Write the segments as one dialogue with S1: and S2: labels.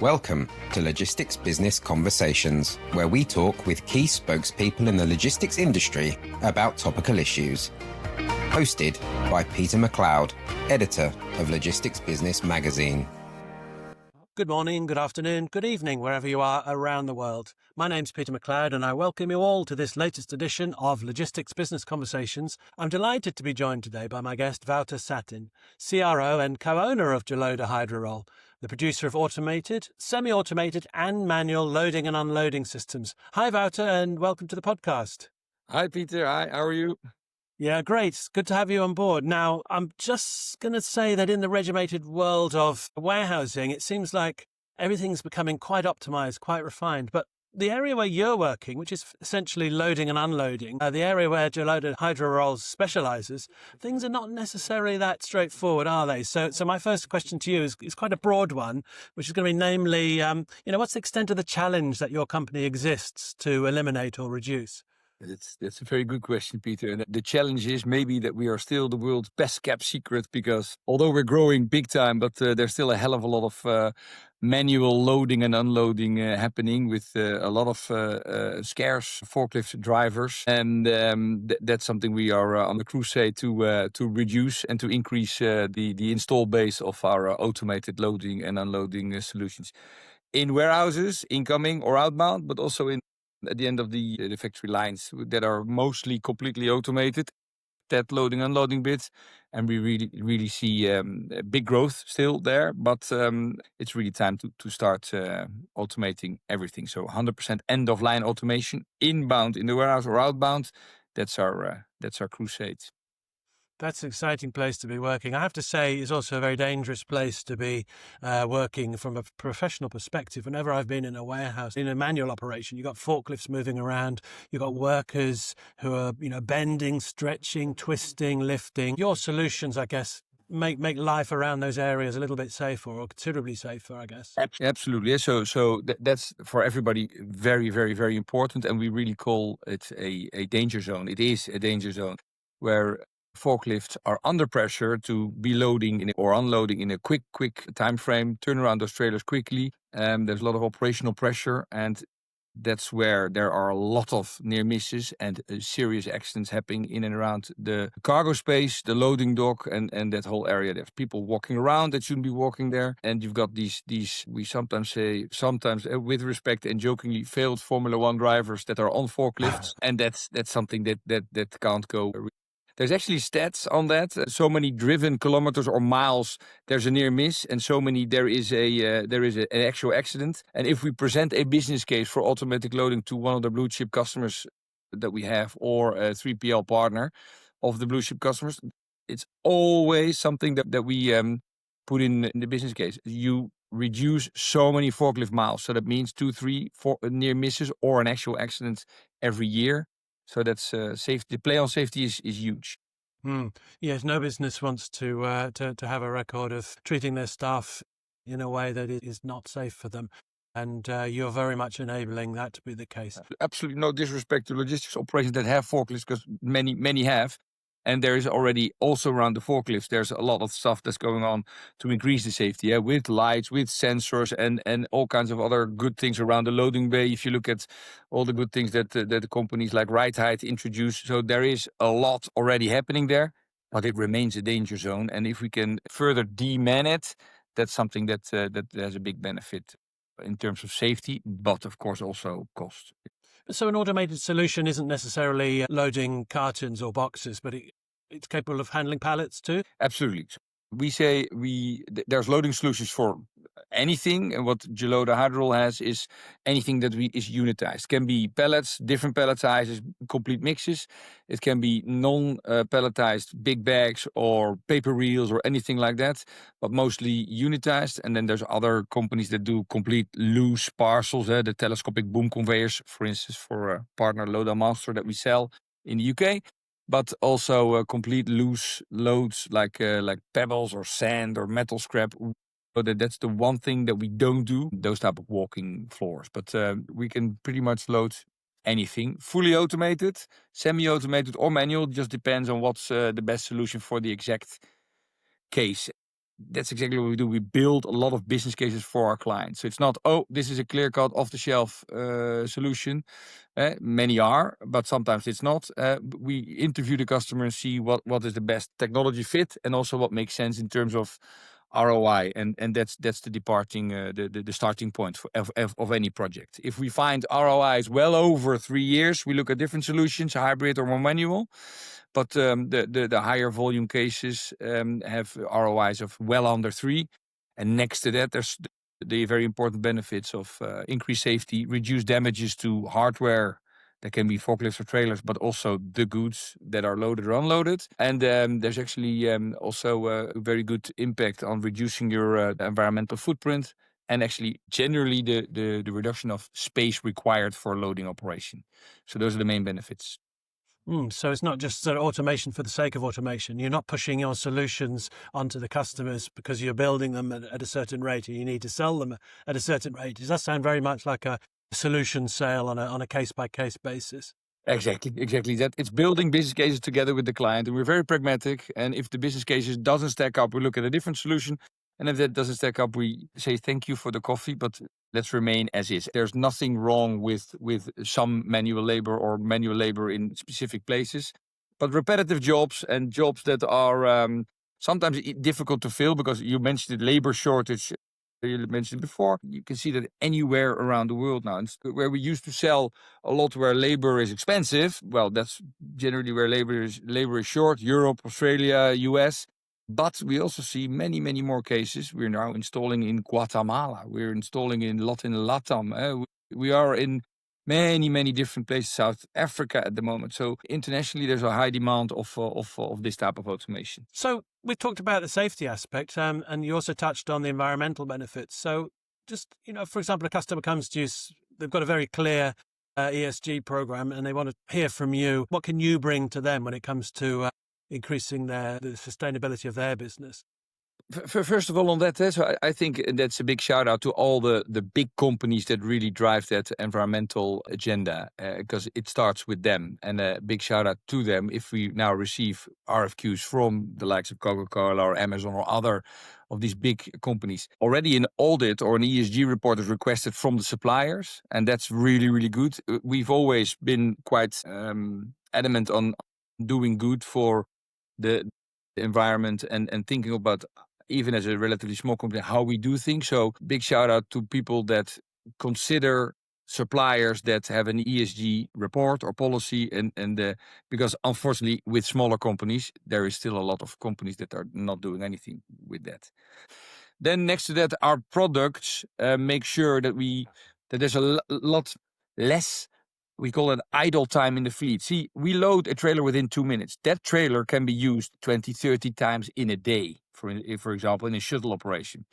S1: Welcome to Logistics Business Conversations, where we talk with key spokespeople in the logistics industry about topical issues. Hosted by Peter MacLeod, editor of Logistics Business magazine.
S2: Good morning, good afternoon, good evening, wherever you are around the world. My name's Peter MacLeod and I welcome you all to this latest edition of Logistics Business Conversations. I'm delighted to be joined today by my guest, Wouter Satijn, CRO and co-owner of Joloda HydraRoll, the producer of automated, semi-automated and manual loading and unloading systems. Hi, Wouter, and welcome to the podcast.
S3: Hi, Peter. Hi, how are you?
S2: Yeah, great. Good to have you on board. Now, I'm just going to say that in the regimented world of warehousing, it seems like everything's becoming quite optimized, quite refined. But the area where you're working, which is essentially loading and unloading, the area where Joloda HydraRoll specializes, things are not necessarily that straightforward, are they? So my first question to you is quite a broad one, which is going to be namely, what's the extent of the challenge that your company exists to eliminate or reduce?
S3: That's a very good question, Peter. And the challenge is maybe that we are still the world's best kept secret, because although we're growing big time, but there's still a hell of a lot of manual loading and unloading happening with a lot of scarce forklift drivers. And that's something we are on the crusade to reduce and to increase the install base of our automated loading and unloading solutions in warehouses, incoming or outbound, but also at the end of the factory lines that are mostly completely automated, that loading unloading bit. And we really see big growth still there, but it's really time to start automating everything. So 100% end of line automation, inbound in the warehouse or outbound. That's our crusade.
S2: That's an exciting place to be working. I have to say, it's also a very dangerous place to be working from a professional perspective. Whenever I've been in a warehouse, in a manual operation, you've got forklifts moving around, you've got workers who are, bending, stretching, twisting, lifting. Your solutions, I guess, make life around those areas a little bit safer, or considerably safer, I guess.
S3: Absolutely. So that's for everybody very, very, very important. And we really call it a danger zone. It is a danger zone where forklifts are under pressure to be loading or unloading in a quick time frame, turn around those trailers quickly. There's a lot of operational pressure, and that's where there are a lot of near misses and serious accidents happening in and around the cargo space, the loading dock, and that whole area. There's people walking around that shouldn't be walking there. And you've got these we sometimes say, with respect and jokingly, failed Formula One drivers that are on forklifts. And that's something that can't go. There's actually stats on that. So many driven kilometers or miles, there's a near miss, and so many there is an actual accident. And if we present a business case for automatic loading to one of the blue chip customers that we have, or a 3PL partner of the blue chip customers, it's always something that we put in the business case. You reduce so many forklift miles, so that means 2, 3, 4 near misses or an actual accident every year. So that's safety. The play on safety is huge.
S2: Yes, no business wants to have a record of treating their staff in a way that is not safe for them. And you're very much enabling that to be the case.
S3: Absolutely no disrespect to logistics operations that have forklifts, because many have. And there is already also around the forklifts, there's a lot of stuff that's going on to increase the safety, with lights, with sensors, and all kinds of other good things around the loading bay. If you look at all the good things that the companies like Right introduce. So there is a lot already happening there, but it remains a danger zone. And if we can further de-man it, that's something that has a big benefit in terms of safety, but of course also cost.
S2: So an automated solution isn't necessarily loading cartons or boxes, but it's capable of handling pallets too?
S3: Absolutely. We say there's loading solutions for anything, and what Joloda HydraRoll has is anything that is unitized. It can be pallets, different pallet sizes, complete mixes. It can be non-palletized big bags or paper reels or anything like that, but mostly unitized. And then there's other companies that do complete loose parcels, the telescopic boom conveyors, for instance, for a partner Loda Master that we sell in the UK. But also complete loose loads like pebbles or sand or metal scrap. So that's the one thing that we don't do, those type of walking floors. But we can pretty much load anything, fully automated, semi-automated or manual. Just depends on what's the best solution for the exact case. that's exactly what we do. We build a lot of business cases for our clients. So it's not, oh, this is a clear-cut, off-the-shelf solution. Many are, but sometimes it's not. We interview the customer and see what is the best technology fit, and also what makes sense in terms of ROI, and that's the departing the starting point of any project. If we find ROI is well over 3 years, we look at different solutions, hybrid or more manual. But the higher volume cases have ROIs of well under 3, and next to that, there's the very important benefits of increased safety, reduced damages to hardware. That can be forklifts or trailers, but also the goods that are loaded or unloaded. And there's actually also a very good impact on reducing your environmental footprint, and actually generally the reduction of space required for loading operation. So those are the main benefits.
S2: So it's not just sort of automation for the sake of automation. You're not pushing your solutions onto the customers because you're building them at a certain rate, and you need to sell them at a certain rate. Does that sound very much like a solution sale on a case-by-case basis?
S3: Exactly. That it's building business cases together with the client, and we're very pragmatic. And if the business cases doesn't stack up, we look at a different solution. And if that doesn't stack up, we say thank you for the coffee, but let's remain as is. There's nothing wrong with some manual labor in specific places, but repetitive jobs and jobs that are sometimes difficult to fill, because you mentioned the labor shortage. You mentioned before, you can see that anywhere around the world now. It's where we used to sell a lot where labor is expensive. Well, that's generally where labor is short. Europe, Australia, US. But we also see many, many more cases. We're now installing in Guatemala. We're installing in LATAM. We are in many, many different places, South Africa at the moment. So internationally, there's a high demand of this type of automation.
S2: So we talked about the safety aspect, and you also touched on the environmental benefits. So just, for example, a customer comes to you, they've got a very clear ESG program, and they want to hear from you. What can you bring to them when it comes to increasing the sustainability of their business?
S3: First of all, on that, so I think that's a big shout out to all the big companies that really drive that environmental agenda, because it starts with them. And a big shout out to them if we now receive RFQs from the likes of Coca-Cola or Amazon or other of these big companies. Already an audit or an ESG report is requested from the suppliers, and that's really, really good. We've always been quite adamant on doing good for the environment and thinking about, even as a relatively small company, how we do things. So big shout out to people that consider suppliers that have an ESG report or policy, and because unfortunately with smaller companies there is still a lot of companies that are not doing anything with that. Then next to that, our products make sure that there's a lot less, we call it idle time in the fleet. See, we load a trailer within 2 minutes. That trailer can be used 20, 30 times in a day, for example, in a shuttle operation.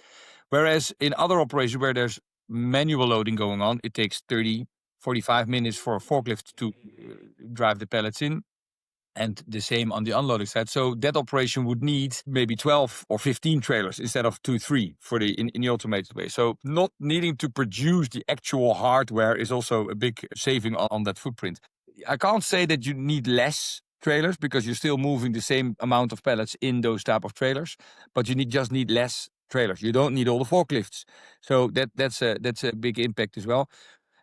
S3: Whereas in other operations where there's manual loading going on, it takes 30, 45 minutes for a forklift to drive the pallets in. And the same on the unloading side. So that operation would need maybe 12 or 15 trailers instead of 2, 3 in the automated way. So not needing to produce the actual hardware is also a big saving on that footprint. I can't say that you need less trailers, because you're still moving the same amount of pallets in those type of trailers, but you just need less trailers. You don't need all the forklifts. So that's a big impact as well.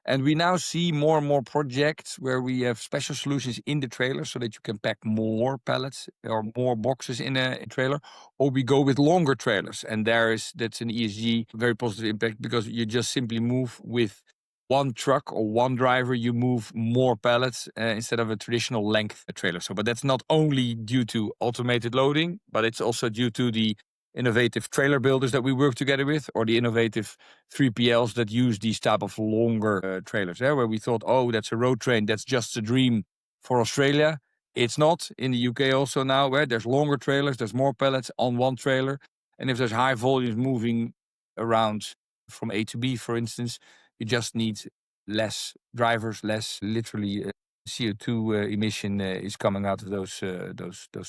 S3: And we now see more and more projects where we have special solutions in the trailer so that you can pack more pallets or more boxes in a trailer, or we go with longer trailers. And that's an ESG very positive impact, because you just simply move with one truck or one driver, you move more pallets instead of a traditional length trailer. But that's not only due to automated loading, but it's also due to the innovative trailer builders that we work together with, or the innovative 3PLs that use these type of longer trailers, where we thought, oh, that's a road train, that's just a dream for Australia. It's not. In the UK also now, where there's longer trailers, there's more pallets on one trailer. And if there's high volumes moving around from A to B, for instance, you just need less drivers, less literally CO2 emission is coming out of those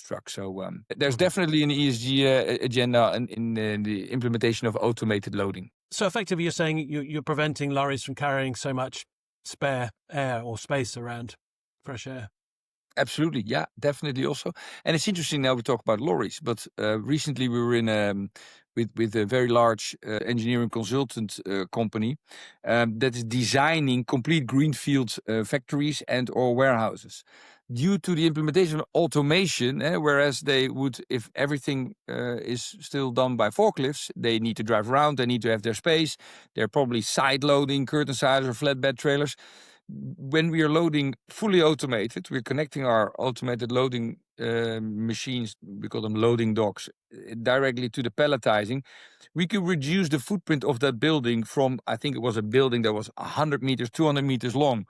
S3: trucks. So there's definitely an ESG agenda in the implementation of automated loading.
S2: So effectively, you're saying you're preventing lorries from carrying so much spare air or space around, fresh air.
S3: Absolutely, yeah, definitely also. And it's interesting now we talk about lorries, but recently we were in with a very large engineering consultant company that is designing complete greenfield factories and or warehouses. Due to the implementation of automation, whereas they would, if everything is still done by forklifts, they need to drive around, they need to have their space. They're probably side loading curtain siders or flatbed trailers. When we are loading fully automated, we're connecting our automated loading machines, we call them loading docks, directly to the palletizing. We could reduce the footprint of that building from, I think it was a building that was 100 meters, 200 meters long,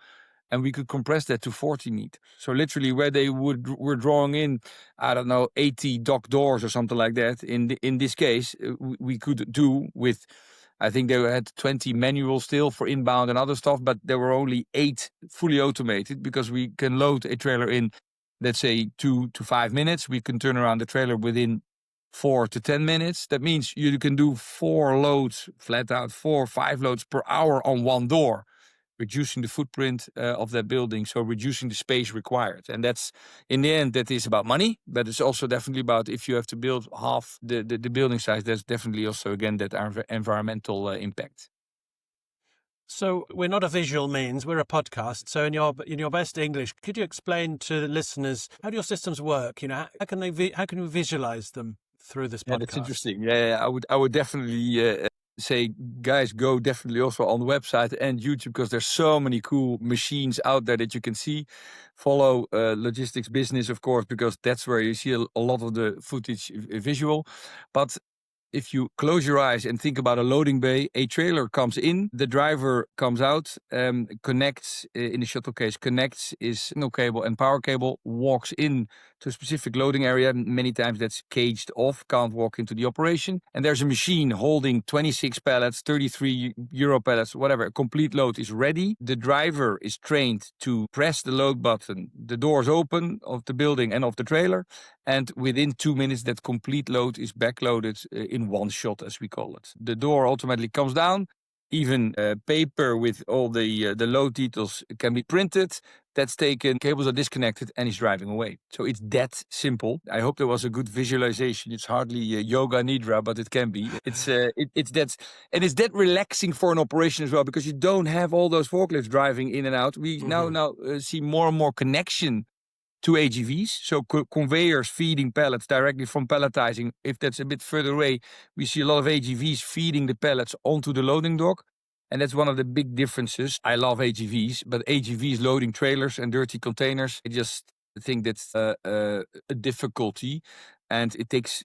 S3: and we could compress that to 40 meters. So literally where they were drawing in, I don't know, 80 dock doors or something like that. In this case, we could do with, I think they had 20 manual still for inbound and other stuff, but there were only 8 fully automated because we can load a trailer in, let's say, 2 to 5 minutes. We can turn around the trailer within 4 to 10 minutes. That means you can do 4 loads, flat out 4 or 5 loads per hour on one door, reducing the footprint of that building, so reducing the space required. And that's, in the end, that is about money, but it's also definitely about, if you have to build half the building size, there's definitely also, again, that environmental impact.
S2: So we're not a visual means, we're a podcast. So in your best English, could you explain to the listeners how do your systems work? How can how can we visualize them through this
S3: Yeah,
S2: podcast?
S3: that's interesting. Yeah, I would definitely say, guys, go definitely also on the website and YouTube, because there's so many cool machines out there that you can see. Follow Logistics Business, of course, because that's where you see a lot of the footage visual. But if you close your eyes and think about a loading bay, a trailer comes in, the driver comes out, connects, in the shuttle case, connects his signal cable and power cable, walks in to a specific loading area. Many times that's caged off, can't walk into the operation. And there's a machine holding 26 pallets, 33 euro pallets, whatever. A complete load is ready. The driver is trained to press the load button. The doors open of the building and of the trailer. And within 2 minutes, that complete load is backloaded in one shot, as we call it. The door automatically comes down. Even paper with all the load details can be printed. That's taken, cables are disconnected, and he's driving away. So it's that simple. I hope there was a good visualization. It's hardly yoga nidra, but it can be. It's it's that relaxing for an operation as well, because you don't have all those forklifts driving in and out. We now see more and more connection to AGVs, so conveyors feeding pallets directly from palletizing. If that's a bit further away, we see a lot of AGVs feeding the pallets onto the loading dock. And that's one of the big differences. I love AGVs, but AGVs loading trailers and dirty containers, I just think that's a difficulty, and it takes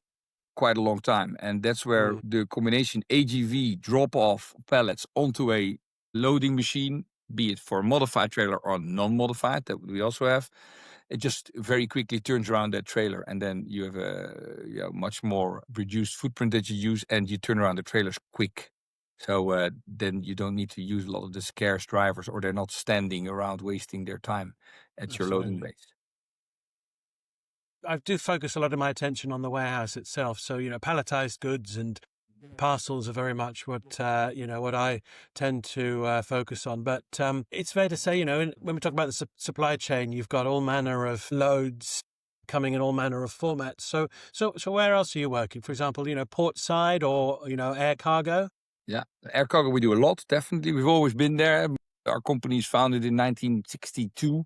S3: quite a long time. And that's where the combination AGV drop-off pallets onto a loading machine, be it for a modified trailer or non-modified, that we also have, it just very quickly turns around that trailer, and then you have a much more reduced footprint that you use, and you turn around the trailers quick. So then you don't need to use a lot of the scarce drivers, or they're not standing around wasting their time at your loading base.
S2: I do focus a lot of my attention on the warehouse itself. So, palletized goods and parcels are very much what I tend to focus on. But it's fair to say, when we talk about the supply chain, you've got all manner of loads coming in all manner of formats. So where else are you working? For example, port side or, air cargo?
S3: Yeah, air cargo we do a lot, definitely. We've always been there. Our company is founded in 1962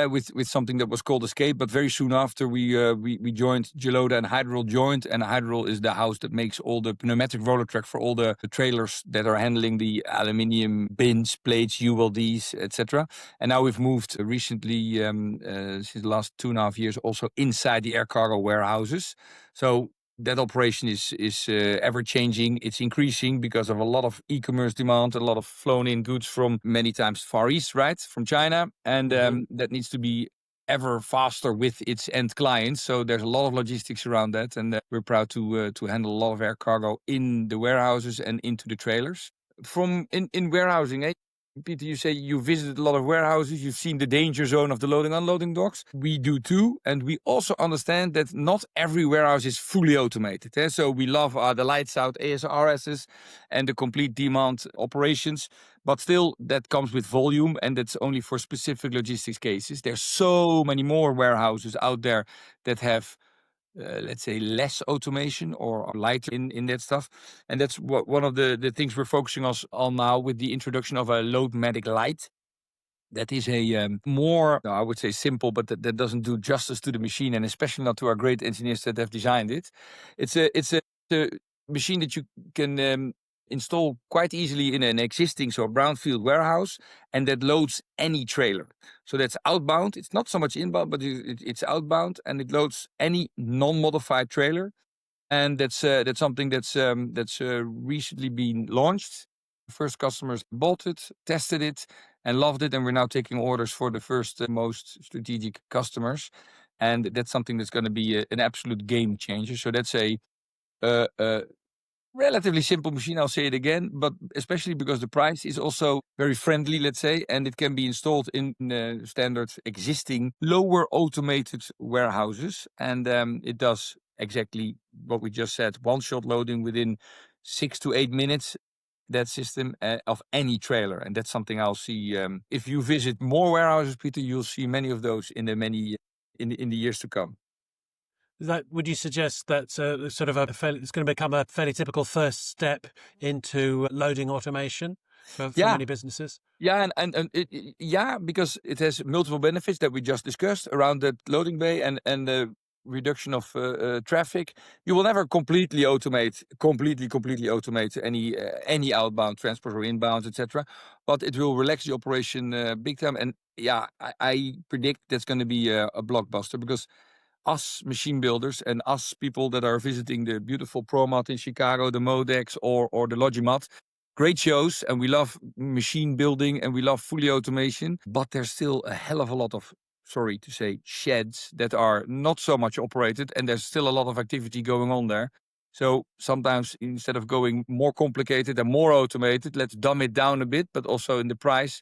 S3: with something that was called Escape, but very soon after we joined Joloda and HydraRoll joined, and HydraRoll is the house that makes all the pneumatic roller track for all the trailers that are handling the aluminium bins, plates, ULDs, etc. And now we've moved recently, since the last 2.5 years, also inside the air cargo warehouses. So that operation is ever changing. It's increasing because of a lot of e-commerce demand, a lot of flown in goods from many times Far East, right, from China, and that needs to be ever faster with its end clients. So there's a lot of logistics around that, and we're proud to handle a lot of air cargo in the warehouses and into the trailers. From in warehousing, Peter, you say you visited a lot of warehouses. You've seen the danger zone of the loading unloading docks. We do too. And we also understand that not every warehouse is fully automated. So we love the lights out ASRSs and the complete demand operations. But still, that comes with volume, and that's only for specific logistics cases. There's so many more warehouses out there that have let's say less automation or light in that stuff. And that's what one of the things we're focusing on now with the introduction of a Loadmatic Light. That is a more, I would say simple, but that doesn't do justice to the machine, and especially not to our great engineers that have designed it. It's a machine that you can install quite easily in an existing, so a brownfield warehouse, and that loads any trailer. So that's outbound. It's not so much inbound, but it's outbound, and it loads any non-modified trailer. And that's something that's recently been launched. First customers bought it, tested it, and loved it, and we're now taking orders for the first most strategic customers. And that's something that's going to be an absolute game changer. So that's a relatively simple machine, I'll say it again, but especially because the price is also very friendly, let's say, and it can be installed in standard existing lower automated warehouses. And it does exactly what we just said, one-shot loading within 6 to 8 minutes, that system of any trailer. And that's something I'll see. If you visit more warehouses, Peter, you'll see many of those in the years to come.
S2: Would you suggest that's sort of it's going to become a fairly typical first step into loading automation for many businesses?
S3: Yeah, yeah, because it has multiple benefits that we just discussed around the loading bay and the reduction of traffic. You will never completely automate any outbound transport or inbound, etc. But it will relax the operation big time. And yeah, I predict that's going to be a blockbuster, because us machine builders and us people that are visiting the beautiful ProMat in Chicago, the Modex or the Logimat, great shows, and we love machine building and we love fully automation, but there's still a hell of a lot of, sorry to say, sheds that are not so much operated, and there's still a lot of activity going on there. So sometimes instead of going more complicated and more automated, let's dumb it down a bit, but also in the price.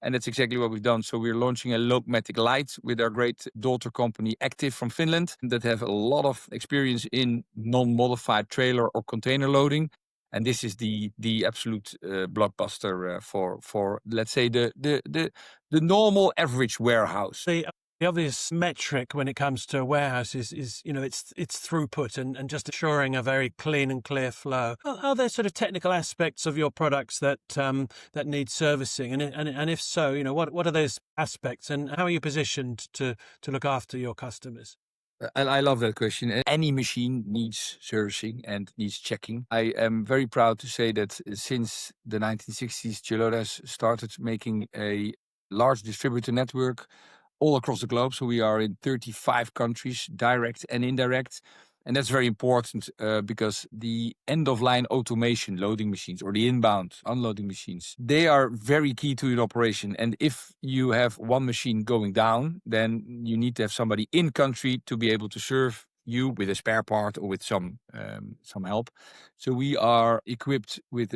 S3: And that's exactly what we've done. So we're launching a Loadmatic Light with our great daughter company Active from Finland, that have a lot of experience in non-modified trailer or container loading. And this is the absolute blockbuster for let's say the normal average warehouse.
S2: The obvious metric when it comes to a warehouse is its throughput and just assuring a very clean and clear flow. Are there sort of technical aspects of your products that need servicing, and if so, what are those aspects, and how are you positioned to look after your customers?
S3: I love that question. Any machine needs servicing and needs checking. I am very proud to say that since the 1960s, Joloda has started making a large distributor network all across the globe. So we are in 35 countries, direct and indirect. And that's very important because the end-of-line automation loading machines, or the inbound unloading machines, they are very key to your operation. And if you have one machine going down, then you need to have somebody in country to be able to serve you with a spare part or with some help. So we are equipped with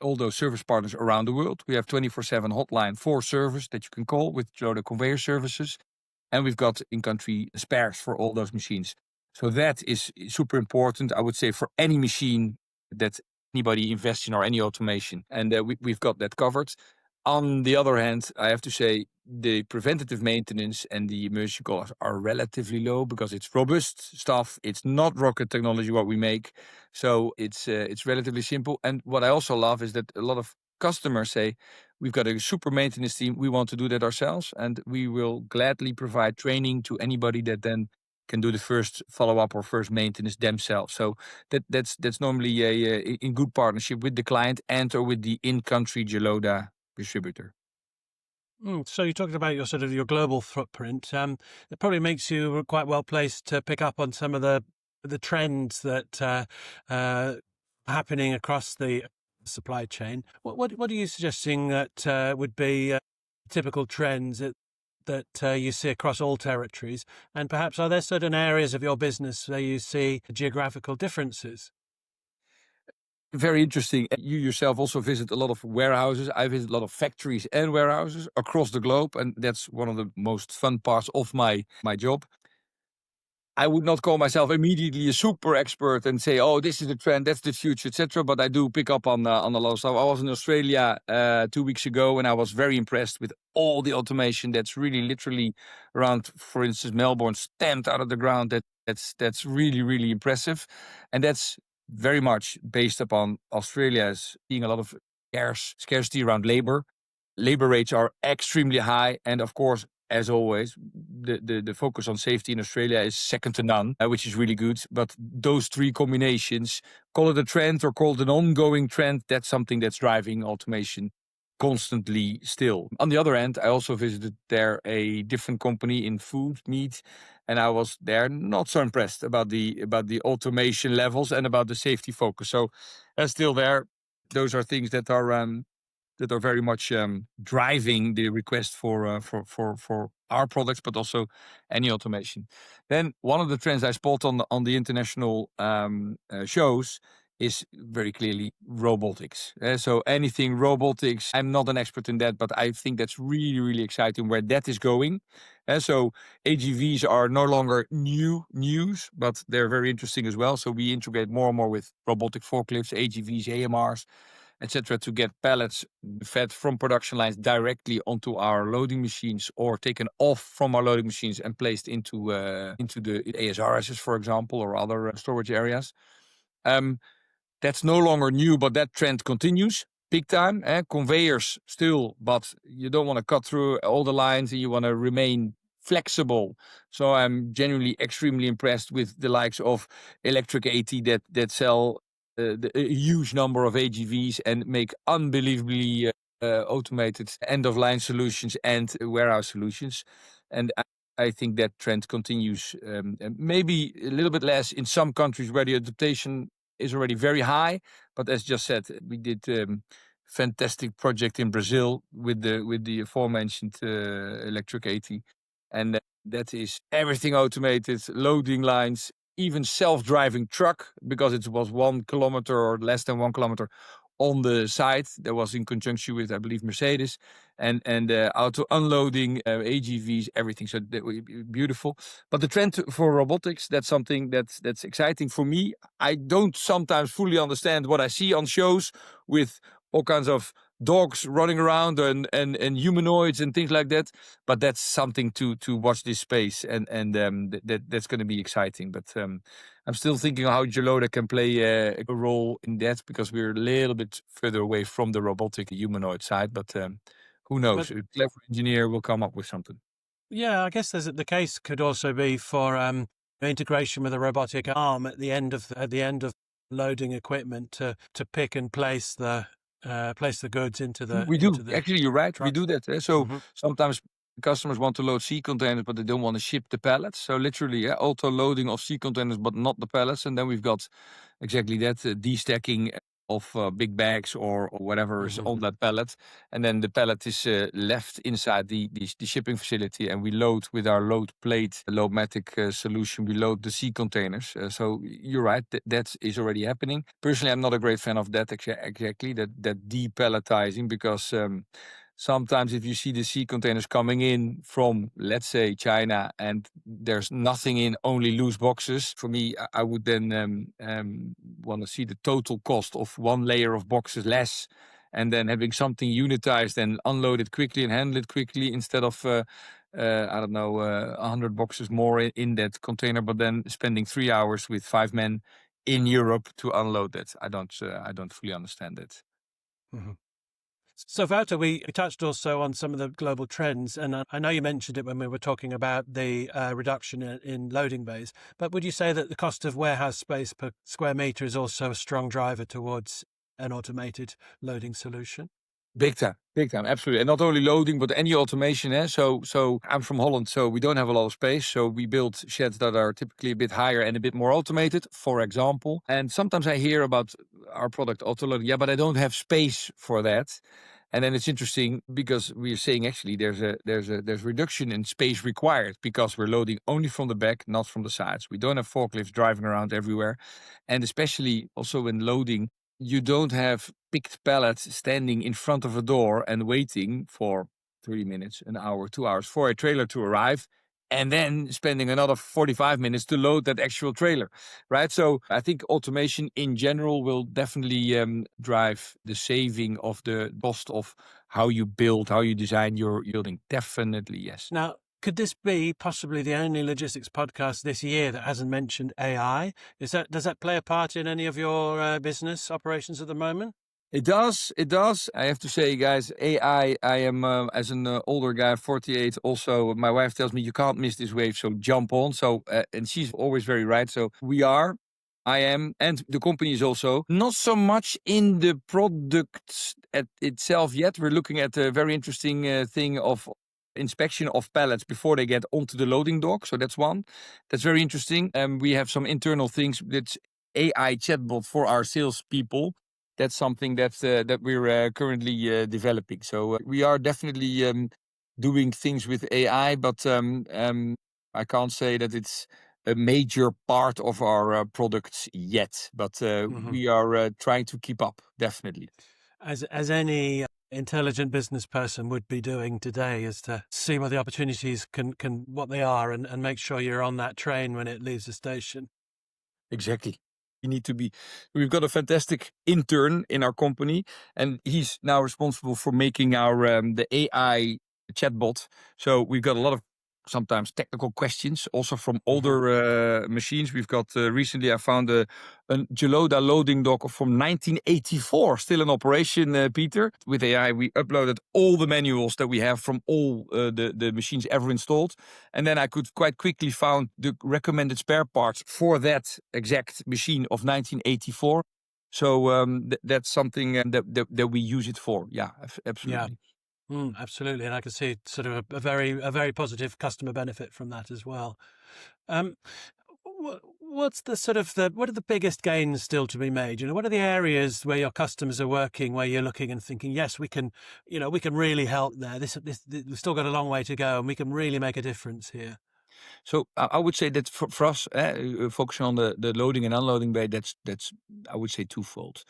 S3: all those service partners around the world. We have 24/7 hotline for service that you can call with Joloda conveyor services. And we've got in-country spares for all those machines. So that is super important, I would say, for any machine that anybody invests in or any automation. And we've got that covered. On the other hand, I have to say the preventative maintenance and the emergency calls are relatively low because it's robust stuff. It's not rocket technology what we make. So it's relatively simple. And what I also love is that a lot of customers say, we've got a super maintenance team. We want to do that ourselves. And we will gladly provide training to anybody that then can do the first follow-up or first maintenance themselves. So that's normally in good partnership with the client and or with the in-country Joloda distributor.
S2: So you talked about your global footprint. It probably makes you quite well placed to pick up on some of the trends that are happening across the supply chain. What are you suggesting that would be typical trends that you see across all territories? And perhaps are there certain areas of your business where you see geographical differences?
S3: Very interesting. You yourself also visit a lot of warehouses. I visit a lot of factories and warehouses across the globe, and that's one of the most fun parts of my job. I would not call myself immediately a super expert and say, "Oh, this is the trend, that's the future, etc." But I do pick up on a lot of stuff. I was in Australia 2 weeks ago, and I was very impressed with all the automation that's really literally around, for instance, Melbourne, stamped out of the ground. That's really really impressive, and that's very much based upon Australia's seeing a lot of scarcity around labor. Labor rates are extremely high, and of course, as always, the focus on safety in Australia is second to none, which is really good. But those three combinations, call it a trend or call it an ongoing trend, that's something that's driving automation constantly still. On the other hand, I also visited there a different company in food, meat, and I was there not so impressed about the automation levels and about the safety focus. So still there, those are things that are very much driving the request for our products, but also any automation. Then one of the trends I spot on the international shows is very clearly robotics. So anything robotics, I'm not an expert in that, but I think that's really, really exciting where that is going. So AGVs are no longer news, but they're very interesting as well. So we integrate more and more with robotic forklifts, AGVs, AMRs, etc., to get pallets fed from production lines directly onto our loading machines or taken off from our loading machines and placed into the ASRSs, for example, or other storage areas. That's no longer new, but that trend continues big time. Conveyors still, but you don't want to cut through all the lines and you want to remain flexible. So I'm genuinely extremely impressed with the likes of Electric 80 that sell a huge number of AGVs and make unbelievably automated end-of-line solutions and warehouse solutions. And I think that trend continues, maybe a little bit less in some countries where the adaptation is already very high. But as just said, we did fantastic project in Brazil with the aforementioned Electric 80. And that is everything automated, loading lines, even self-driving truck, because it was 1 kilometer or less than 1 kilometer on the site. That was in conjunction with, I believe, Mercedes, and auto unloading, AGVs, everything. So that would be beautiful. But the trend for robotics, that's something that's exciting for me. I don't sometimes fully understand what I see on shows with all kinds of dogs running around and humanoids and things like that. But that's something to watch this space, and that's going to be exciting. But I'm still thinking how Joloda can play a role in that, because we're a little bit further away from the robotic humanoid side. But who knows?
S2: But
S3: A clever engineer will come up with something.
S2: yeah, I guess the case could also be for integration with a robotic arm at the end of loading equipment to pick and place the goods into the
S3: We do. Actually, you're right. We
S2: truck.
S3: do that. So
S2: Mhm.
S3: sometimes customers want to load sea containers, but they don't want to ship the pallets. So literally, auto loading of sea containers, but not the pallets. And then we've got exactly that, destacking of big bags or whatever is on
S2: Mhm.
S3: that pallet. And then the pallet is left inside the shipping facility, and we load with our load plate, Loadmatic solution. We load the sea containers. So you're right. That is already happening. Personally, I'm not a great fan of that exactly, that depalletizing, because sometimes if you see the sea containers coming in from, let's say, China, and there's nothing in, only loose boxes, for me, I would then want to see the total cost of one layer of boxes less, and then having something unitized and unload it quickly and handle it quickly, instead of I don't know, 100 boxes more in that container, but then spending 3 hours with 5 men in Europe to unload that. I don't fully understand it.
S2: Mhm. So, Wouter, we touched also on some of the global trends, and I know you mentioned it when we were talking about the reduction in loading bays, but would you say that the cost of warehouse space per square meter is also a strong driver towards an automated loading solution?
S3: Big time, absolutely. And not only loading, but any automation. So I'm from Holland, so we don't have a lot of space. So we build sheds that are typically a bit higher and a bit more automated, for example. And sometimes I hear about our product autoload. Yeah, but I don't have space for that. And then it's interesting, because we're saying actually there's reduction in space required, because we're loading only from the back, not from the sides. We don't have forklifts driving around everywhere, and especially also when loading, you don't have picked pallets standing in front of a door and waiting for 30 minutes, an hour, 2 hours for a trailer to arrive, and then spending another 45 minutes to load that actual trailer, right? So I think automation in general will definitely drive the saving of the cost of how you build, how you design your building. Definitely, yes.
S2: Now, could this be possibly the only logistics podcast this year that hasn't mentioned AI? Does that play a part in any of your business operations at the moment?
S3: It does. It does. I have to say, guys, AI, I am, as an older guy, 48, also, my wife tells me you can't miss this wave, so jump on. So, and she's always very right. So I am, and the company is also not so much in the product itself yet. We're looking at a very interesting thing of inspection of pallets before they get onto the loading dock. So that's one. That's very interesting. We have some internal things that's AI chatbot for our salespeople. That's something that we're currently developing. So we are definitely doing things with AI, but I can't say that it's a major part of our products yet. But we are trying to keep up, definitely.
S2: As any intelligent business person would be doing today, is to see what the opportunities can what they are, and make sure you're on that train when it leaves the station.
S3: Exactly. We've got a fantastic intern in our company, and he's now responsible for making our the AI chatbot. So we've got a lot of sometimes technical questions also from older machines. We've got recently I found a Joloda loading dock from 1984, still in operation, Peter. With AI, we uploaded all the manuals that we have from all the machines ever installed. And then I could quite quickly find the recommended spare parts for that exact machine of 1984. So that's something that we use it for. Yeah, absolutely.
S2: Yeah. Absolutely, and I can see sort of a very positive customer benefit from that as well. Um, what's the sort of what are the biggest gains still to be made? What are the areas where your customers are working, where you're looking and thinking, yes, we can really help there. This we've still got a long way to go, and we can really make a difference here.
S3: So I would say that for us, focusing on the loading and unloading bay, that's I would say twofold.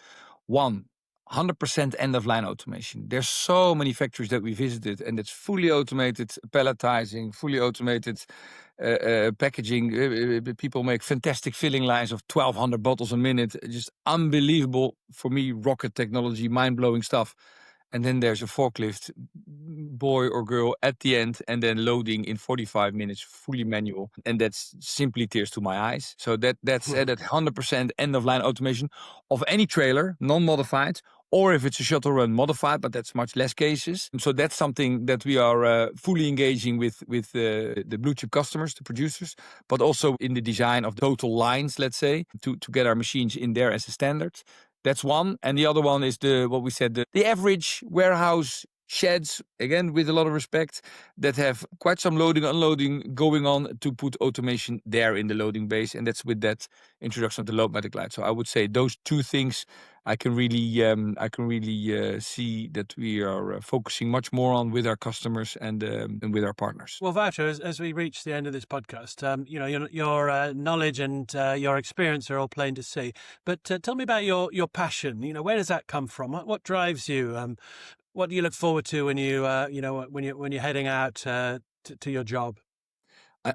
S3: One, 100% end of line automation. There's so many factories that we visited, and it's fully automated palletizing, fully automated packaging. People make fantastic filling lines of 1,200 bottles a minute. Just unbelievable for me, rocket technology, mind blowing stuff. And then there's a forklift boy or girl at the end, and then loading in 45 minutes, fully manual. And that's simply tears to my eyes. So that's at 100% end of line automation of any trailer, non-modified, or if it's a shuttle run, modified, but that's much less cases. So that's something that we are fully engaging with the blue chip customers, the producers, but also in the design of the total lines, let's say, to get our machines in there as a standard. That's one. And the other one is the average warehouse sheds, again, with a lot of respect, that have quite some loading, unloading going on, to put automation there in the loading base. And that's with that introduction of the Loadmatic light. So I would say those two things I can really see that we are focusing much more on with our customers and with our partners.
S2: Well, Wouter, as we reach the end of this podcast, your knowledge and your experience are all plain to see. But tell me about your passion. Where does that come from? What drives you? What do you look forward to when you're heading out to your job?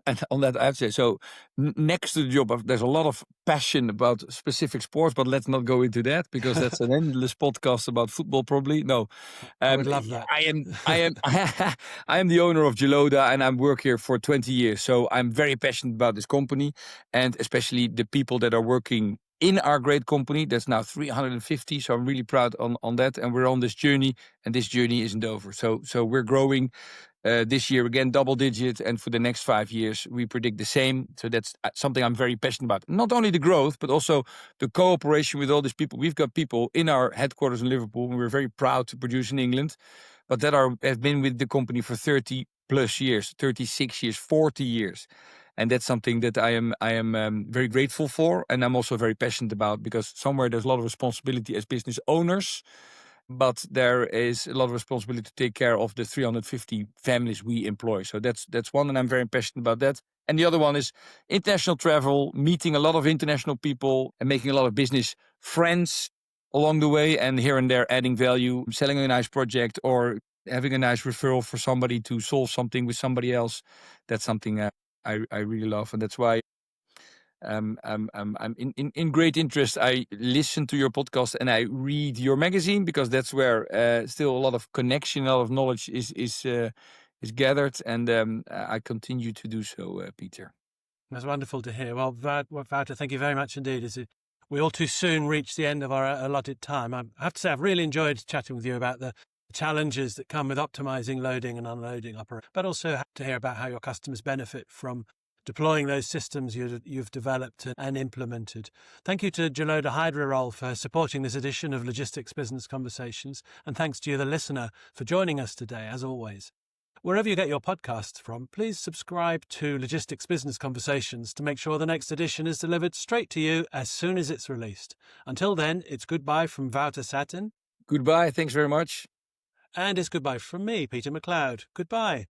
S3: And on that, I have to say, so next to the job, there's a lot of passion about specific sports, but let's not go into that because that's an endless podcast about football, probably. No,
S2: I would love that.
S3: I am the owner of Joloda, and I work here for 20 years. So I'm very passionate about this company, and especially the people that are working in our great company. That's now 350. So I'm really proud on that. And we're on this journey, and this journey isn't over. So we're growing. This year again, double digit, and for the next 5 years we predict the same. So that's something I'm very passionate about. Not only the growth, but also the cooperation with all these people. We've got people in our headquarters in Liverpool, and we're very proud to produce in England, but that have been with the company for 30 plus years, 36 years, 40 years. And that's something that I am very grateful for, and I'm also very passionate about, because somewhere there's a lot of responsibility as business owners, but there is a lot of responsibility to take care of the 350 families we employ. So that's one, and I'm very passionate about that. And the other one is international travel, meeting a lot of international people and making a lot of business friends along the way, and here and there adding value, selling a nice project or having a nice referral for somebody to solve something with somebody else. That's something I really love, and that's why I'm in great interest. I listen to your podcast and I read your magazine, because that's where still a lot of connection, a lot of knowledge is gathered, and I continue to do so, Peter.
S2: That's wonderful to hear. Well, Wouter, thank you very much indeed. We all too soon reach the end of our allotted time. I have to say I've really enjoyed chatting with you about the challenges that come with optimizing loading and unloading operations, but also to hear about how your customers benefit from deploying those systems you've developed and implemented. Thank you to Joloda HydraRoll for supporting this edition of Logistics Business Conversations, and thanks to you, the listener, for joining us today, as always. Wherever you get your podcasts from, please subscribe to Logistics Business Conversations to make sure the next edition is delivered straight to you as soon as it's released. Until then, it's goodbye from Wouter Satijn.
S3: Goodbye. Thanks very much.
S2: And it's goodbye from me, Peter MacLeod. Goodbye.